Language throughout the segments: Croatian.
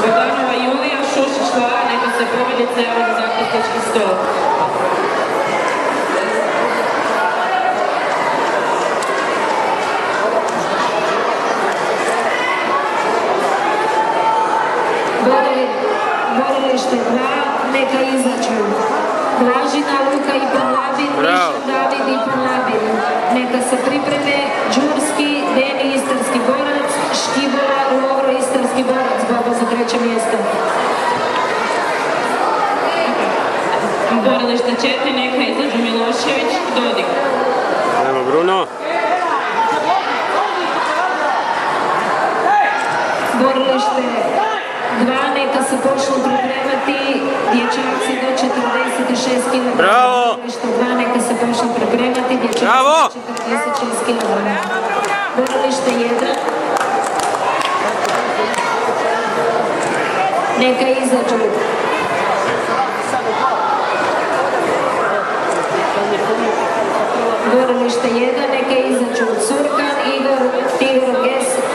Bodanova Julija, Šušić Lara, neka se pobjednice jave za zakušnički stol. Borilište 2, neka izađu Blažina, Luka i Panlabin, Miša, David i Panlabin. Neka se pripreme Đurski, Deni, Istarski borac, Škibola, Lovro, Istarski borac, borba za 3. mjesto. Borilište 4, neka izađu Milošević, Dodik. Evo Bruno. Borilište 2, neka se počnu pripremati dječaci do 46 kg. Bravo! Borilište 2, neka se počnu pripremati dječaci Bravo! do 46 kg. Borilište 1, neka izađu Borilište 1, neka izađu Curkan, Igor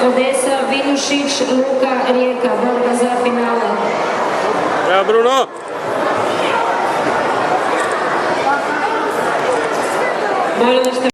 Odesa, Viljušić, Luka, Rijeka, borba za finale. Bravo Bruno! Borilište